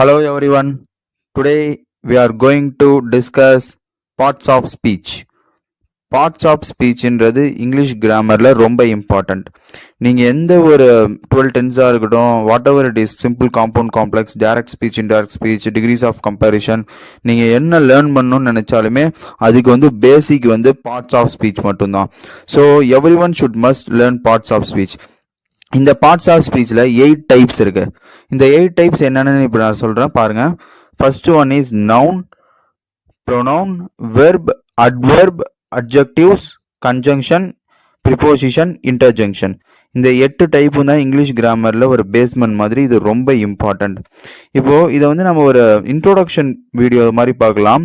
Hello everyone. Today we are going to discuss parts of speech. Parts of ஸ்பீச்ன்றது English கிராமரில் ரொம்ப important. நீங்கள் எந்த ஒரு 12 டென்ஸாக இருக்கட்டும், whatever it is, simple, compound, complex, direct speech, indirect speech, degrees of comparison, நீங்கள் என்ன லேர்ன் பண்ணணும்னு நினச்சாலுமே அதுக்கு பேசிக் பார்ட்ஸ் ஆஃப் ஸ்பீச் மட்டும்தான். So everyone should must learn parts of speech. இந்த பார்ட்ஸ் ஆஃப் ஸ்பீச்சில் 8 டைப்ஸ் இருக்கு. இந்த 8 டைப்ஸ் என்னென்னு இப்போ நான் சொல்கிறேன் பாருங்க. First one is noun, pronoun, verb, adverb, adjectives, conjunction, preposition, interjection. இந்த 8 டைப்பும் தான் இங்கிலீஷ் கிராமரில் ஒரு பேஸ்மெண்ட் மாதிரி. இது ரொம்ப இம்பார்ட்டண்ட். இப்போது இதை நம்ம ஒரு இன்ட்ரோடக்ஷன் வீடியோ மாதிரி பார்க்கலாம்.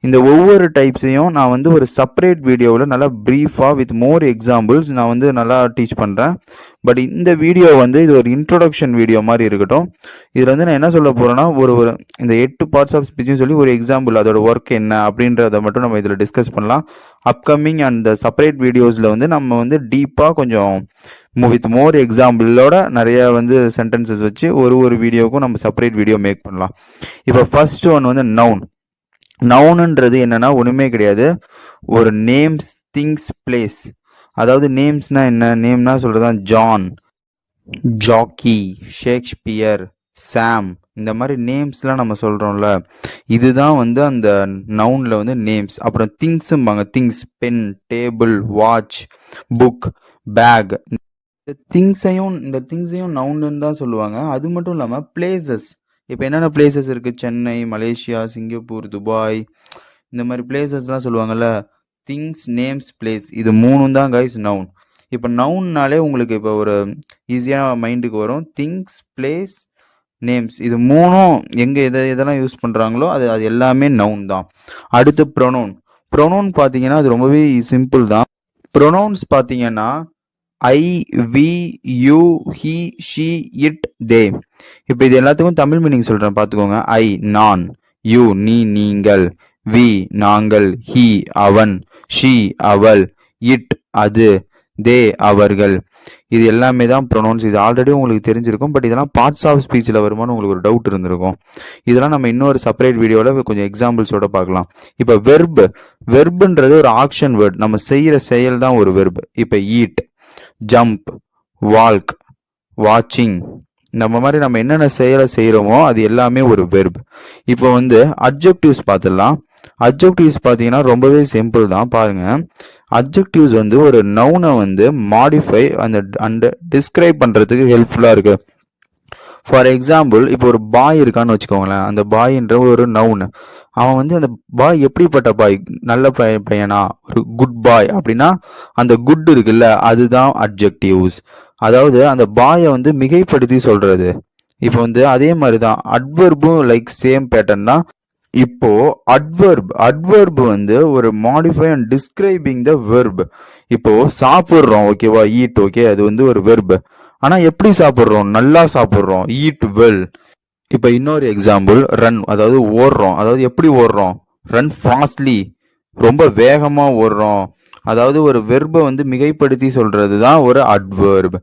இந்த ஒவ்வொரு டைப்ஸையும் நான் ஒரு செப்பரேட் வீடியோவில் நல்லா ப்ரீஃபாக வித் மோர் எக்ஸாம்பிள்ஸ் நான் நல்லா டீச் பண்ணுறேன். பட் இந்த வீடியோ இது ஒரு இன்ட்ரோடக்ஷன் வீடியோ மாதிரி இருக்கட்டும். இதில் நான் என்ன சொல்ல போகிறேன்னா, ஒரு இந்த 8 பார்ட்ஸ் ஆஃப் ஸ்பீச்சுன்னு சொல்லி ஒரு எக்ஸாம்பிள், அதோட ஒர்க் என்ன அப்படின்றத மட்டும் நம்ம இதில் டிஸ்கஸ் பண்ணலாம். அப்கமிங் அண்ட் செப்பரேட் வீடியோஸில் நம்ம டீப்பாக கொஞ்சம் வித் மோர் எக்ஸாம்பிளோட நிறைய சென்டென்சஸ் வச்சு ஒரு வீடியோவுக்கும் நம்ம செப்பரேட் வீடியோ மேக் பண்ணலாம். இப்போ ஃபர்ஸ்ட் ஒன் நவுன். நவுன்ன்றது என்னன்னா ஒண்ணுமே கிடையாது, ஒரு நேம்ஸ், திங்ஸ், பிளேஸ். அதாவது நேம்ஸ்னா என்ன? நேம்னா சொல்றதுதான் ஜான், ஜாக்கி, ஷேக்ஸ்பியர், சாம், இந்த மாதிரி நேம்ஸ்லாம் நம்ம சொல்றோம்ல, இதுதான் அந்த நவுன்ல நேம்ஸ். அப்புறம் திங்ஸ்ம்பாங்க. Things, pen, table, watch, book, bag. இந்த திங்ஸையும் நவுன்னு தான் சொல்லுவாங்க. அது மட்டும் இல்லாம பிளேசஸ். இப்போ என்னென்ன பிளேசஸ் இருக்கு? சென்னை, மலேசியா, சிங்கப்பூர், துபாய், இந்த மாதிரி பிளேசஸ்லாம் சொல்லுவாங்கல்ல. திங்ஸ், நேம்ஸ், பிளேஸ், இது மூணும் தான் கைஸ் நவுன். இப்போ நவுன்னாலே உங்களுக்கு இப்போ ஒரு ஈஸியாக மைண்டுக்கு வரும். திங்ஸ், பிளேஸ், நேம்ஸ், இது மூணும் எங்கே எதெல்லாம் யூஸ் பண்ணுறாங்களோ அது எல்லாமே நவுன் தான். அடுத்து ப்ரொனவுன். ப்ரொனவுன் பார்த்தீங்கன்னா அது ரொம்பவே சிம்பிள் தான். ப்ரொனவுன்ஸ் பார்த்தீங்கன்னா I, we, you, he, she, it, they. இப்போ இது எல்லாத்துக்கும் தமிழ் மீனிங் சொல்றேன் பார்த்துக்கோங்க. ஐ நான், யூ நீ நீங்கள், வி நாங்கள், ஹி அவன், ஷி அவள், இட் அது, தே அவர்கள். இது எல்லாமே தான் ப்ரொனவுன்ஸ். இது ஆல்ரெடி உங்களுக்கு தெரிஞ்சிருக்கும். பட் இதெல்லாம் பார்ட்ஸ் ஆஃப் ஸ்பீச்சில் வருமானு உங்களுக்கு ஒரு டவுட் இருந்திருக்கும். இதெல்லாம் நம்ம இன்னொரு செப்பரேட் வீடியோவில் கொஞ்சம் எக்ஸாம்பிள்ஸோட பார்க்கலாம். இப்போ வெர்ப். வெர்ப்ன்றது ஒரு ஆக்ஷன் வேர்ட். நம்ம செய்கிற செயல் தான் ஒரு வெர்ப். இப்போ ஈட், ஜம்ப், வால்க், வாட்சிங், நம்ம மாதிரி நம்ம என்னென்ன செயலை செய்கிறோமோ அது எல்லாமே ஒரு வெர்ப். இப்போ அட்ஜெக்டிவ்ஸ் பார்த்துடலாம். அட்ஜெக்டிவ்ஸ் பார்த்தீங்கன்னா ரொம்பவே சிம்பிள் தான். பாருங்க, அட்ஜெக்டிவ்ஸ் ஒரு நவுனை மாடிஃபை அந்த டிஸ்கிரைப் பண்ணுறதுக்கு ஹெல்ப்ஃபுல்லாக இருக்கு. ஃபார் எக்ஸாம்பிள், இப்போ ஒரு பாய் இருக்கான்னு வச்சுக்கோங்களேன். அந்த பாய்ன்ற ஒரு நவுன். அவன் அந்த பாய் எப்படிப்பட்ட பாய்? நல்ல பையனா? ஒரு குட் பாய் அப்படின்னா அந்த குட் இருக்குல்ல, அதுதான் அட்ஜெக்டிவ்ஸ். அதாவது அந்த பாயை மிகைப்படுத்தி சொல்றது. இப்போ அதே மாதிரி தான் அட்வெர்பும் லைக் சேம் பேட்டர்ன் தான். இப்போ அட்வெர்ப் ஒரு modify and describing the verb. இப்போ சாப்பிட்றோம், ஓகேவா? ஈட், ஓகே, அது ஒரு வெர்ப். ஆனா எப்படி சாப்பிட்றோம்? நல்லா சாப்பிட்றோம், ஈட் வெல். இப்போ இன்னொரு எக்ஸாம்பிள், ரன், அதாவது ஓடுறோம். அதாவது எப்படி ஓடுறோம்? ரன் ஃபாஸ்ட்லி, ரொம்ப வேகமா ஓடுறோம். அதாவது ஒரு வெர்பை மிகைப்படுத்தி சொல்றது தான் ஒரு அட்வெர்ப்.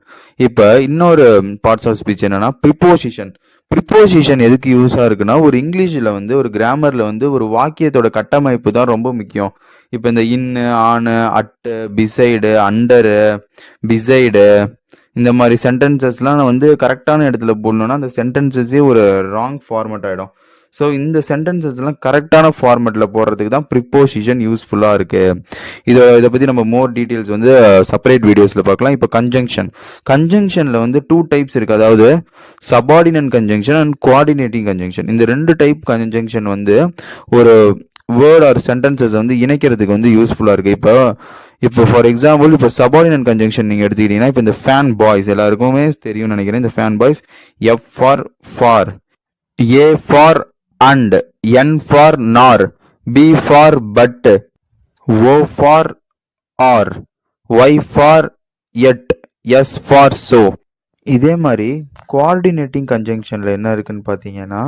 இப்போ இன்னொரு பார்ட்ஸ் ஆஃப் ஸ்பீச் என்னன்னா ப்ரிப்போசிஷன். ப்ரிப்போசிஷன் எதுக்கு யூஸா இருக்குன்னா, ஒரு இங்கிலீஷ்ல ஒரு கிராமர்ல ஒரு வாக்கியத்தோட கட்டமைப்பு தான் ரொம்ப முக்கியம். இப்போ இந்த இன்னு, ஆனு, அட்டு, பிசைடு, அண்டரு, பிசைடு, இந்த மாதிரி சென்டென்சஸ்லாம் கரெக்டான இடத்துல போடணும்னா அந்த சென்டென்சஸே ஒரு ராங் ஃபார்மேட் ஆகிடும். ஸோ இந்த சென்டென்சஸ்லாம் கரெக்டான ஃபார்மேட்டில் போடுறதுக்கு தான் ப்ரிப்போசிஷன் யூஸ்ஃபுல்லாக இருக்குது. இதை பற்றி நம்ம மோர் டீட்டெயில்ஸ் செப்பரேட் வீடியோஸில் பார்க்கலாம். இப்போ கன்ஜங்ஷன். கன்ஜங்ஷனில் 2 டைப்ஸ் இருக்குது. அதாவது subordinate conjunction and coordinating conjunction. இந்த 2 டைப் கன்ஜங்ஷன் ஒரு வேர்ட் ஆர் சென்டென்சஸ் இணைக்கிறதுக்கு யூஸ்ஃபுல்லாக இருக்குது. இப்போ ஃபார் எக்ஸாம்பிள், இப்போ சபார்டினேட் கன்ஜங்ஷன் நீங்கள் எடுத்துக்கிட்டீங்கன்னா, இப்போ இந்த ஃபேன் பாய்ஸ் எல்லாருக்குமே தெரியும்னு நினைக்கிறேன். இந்த FANBOYS, F for, A for and, N for nor, B for but, O for or, Y for yet, S for so. இதே மாதிரி கோஆர்டினேட்டிங் கன்ஜங்ஷன்ல என்ன இருக்குன்னு பார்த்தீங்கன்னா,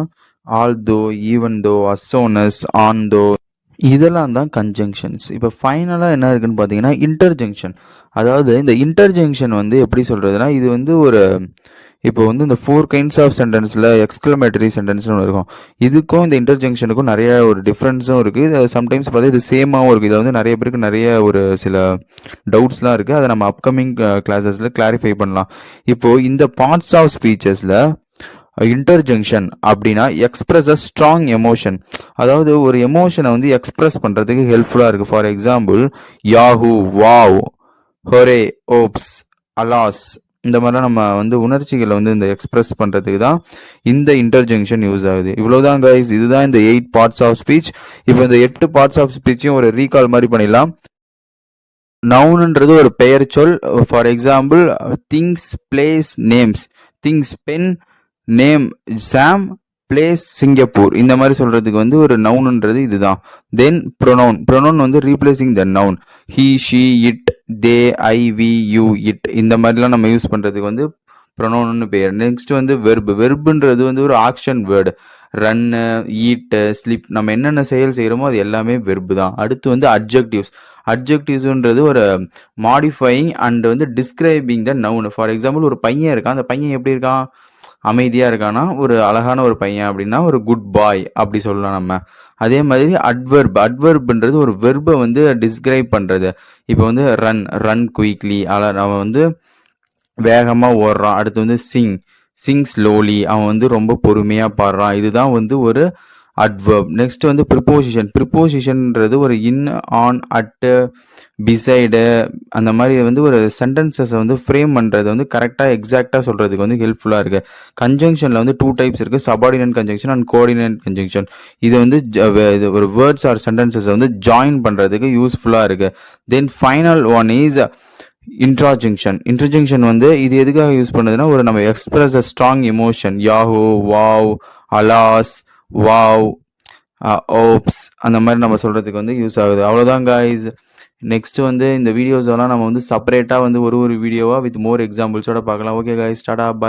ஆல்தோ, ஈவன் தோ, அசோனஸ், ஆன் தோ, இதெல்லாம் தான் கன்ஜங்ஷன்ஸ். இப்போ ஃபைனலாக என்ன இருக்குன்னு பார்த்தீங்கன்னா இன்டர்ஜங்ஷன். அதாவது இந்த இன்டர்ஜங்ஷன் எப்படி சொல்றதுன்னா, இது ஒரு இப்போ வந்து இந்த 4 கைண்ட்ஸ் ஆஃப் சென்டென்ஸில் எக்ஸ்க்ளமேட்டரி சென்டென்ஸ்னு ஒன்று இருக்கும். இதுக்கும் இந்த இன்டர்ஜெக்ஷனுக்கும் நிறைய ஒரு டிஃப்ரென்ஸும் இருக்குது. இது சம்டைம்ஸ் பார்த்தா இது சேமாகவும் இருக்குது. இது வந்து நிறைய பேருக்கு நிறைய ஒரு சில டவுட்ஸ்லாம் இருக்குது. அதை நம்ம அப்கமிங் கிளாஸஸில் கிளாரிஃபை பண்ணலாம். இப்போது இந்த பார்ட்ஸ் ஆஃப் ஸ்பீச்சஸில் இன்டர்ஜங்ஷன் அப்படின்னா எக்ஸ்பிரஸ் அ ஸ்ட்ராங் எமோஷன், அதாவது ஒரு எமோஷனை வந்து எக்ஸ்பிரஸ் பண்ணுறதுக்கு ஹெல்ப்ஃபுல்லாக இருக்குது. For example yahoo, wow, hooray, oops, alas, இந்த மாதிரிலாம் நம்ம வந்து உணர்ச்சிகளை வந்து இந்த எக்ஸ்பிரஸ் பண்ணுறதுக்கு தான் இந்த இன்டர்ஜங்ஷன் யூஸ் ஆகுது. இவ்வளோதான் கைஸ், இதுதான் இந்த 8 பார்ட்ஸ் ஆஃப் ஸ்பீச். இப்போ இந்த 8 பார்ட்ஸ் ஆஃப் ஸ்பீச்சையும் ஒரு ரீகால் மாதிரி பண்ணிடலாம். நவுன்ன்றது ஒரு பெயர் சொல். For example things, place, names. Things pen, name Sam, place Singapore. இந்த மாதிரி சொல்றதுக்கு வந்து ஒரு நவுன்ன்றது இதுதான். Then pronoun. ப்ரொனவுன் வந்து replacing the noun. He, she, it, they, I, we, you, it, இந்த மாதிரிலாம் நம்ம யூஸ் பண்றதுக்கு வந்து ப்ரொனவுன்னு பேர். நெக்ஸ்ட் வந்து வெர்பு. வெர்புன்றது வந்து ஒரு ஆக்ஷன் வேர்டு. ரன்னு, ஈட்டு, ஸ்லிப், நம்ம என்னென்ன செயல் செய்கிறோமோ அது எல்லாமே வெர்பு தான். அடுத்து வந்து அட்ஜெக்டிவ்ஸ். அட்ஜெக்டிவ்ஸ்ன்றது ஒரு மாடிஃபையிங் அண்ட் வந்து describing the noun. For example ஒரு பையன் இருக்கான், அந்த பையன் எப்படி இருக்கான், அமைதியாக இருக்கானா, ஒரு அழகான ஒரு பையன் அப்படின்னா ஒரு குட் பாய் அப்படி சொல்லலாம் நம்ம. அதே மாதிரி அட்வர்ப். அட்வர்ப்ன்றது ஒரு வெர்பை வந்து டிஸ்கிரைப் பண்ணுறது. இப்போ வந்து ரன், ரன் குயிக்லி, அவன் வந்து வேகமாக ஓடுறான். அடுத்து வந்து சிங், சிங் ஸ்லோலி, அவன் வந்து ரொம்ப பொறுமையாக பாடுறான். இதுதான் வந்து ஒரு அட்வர்ப். நெக்ஸ்ட் வந்து ப்ரிப்போசிஷன். ப்ரிப்போசிஷன்ன்றது ஒரு இன், ஆன், அட், பிசைடு, அந்த மாதிரி வந்து ஒரு சென்டென்சஸை வந்து ஃப்ரேம் பண்ணுறது வந்து கரெக்டாக எக்ஸாக்டாக சொல்கிறதுக்கு வந்து ஹெல்ப்ஃபுல்லாக இருக்குது. கன்ஜங்ஷனில் வந்து 2 டைப்ஸ் இருக்குது, subordinate conjunction and coordinate conjunction. இது வந்து இது ஒரு வேர்ட்ஸ் ஆர் சென்டென்சஸை வந்து ஜாயின் பண்ணுறதுக்கு யூஸ்ஃபுல்லாக இருக்குது. Then final one is interjection. Interjection வந்து இது எதுக்காக யூஸ் பண்ணுதுன்னா, ஒரு நம்ம express a strong emotion. Yahoo, wow, alas, wow, oops, அந்த மாதிரி நம்ம சொல்கிறதுக்கு வந்து யூஸ் ஆகுது. அவ்வளோதான் காய்ஸ். நெக்ஸ்ட் வந்து இந்த வீடியோஸ் எல்லாம் நம்ம வந்து செப்பரேட்டாக வந்து ஒரு வீடியோவாக வித் மோர் எக்ஸாம்பிள்ஸோட பார்க்கலாம். ஓகே காய்ஸ், டாடா, பாய்.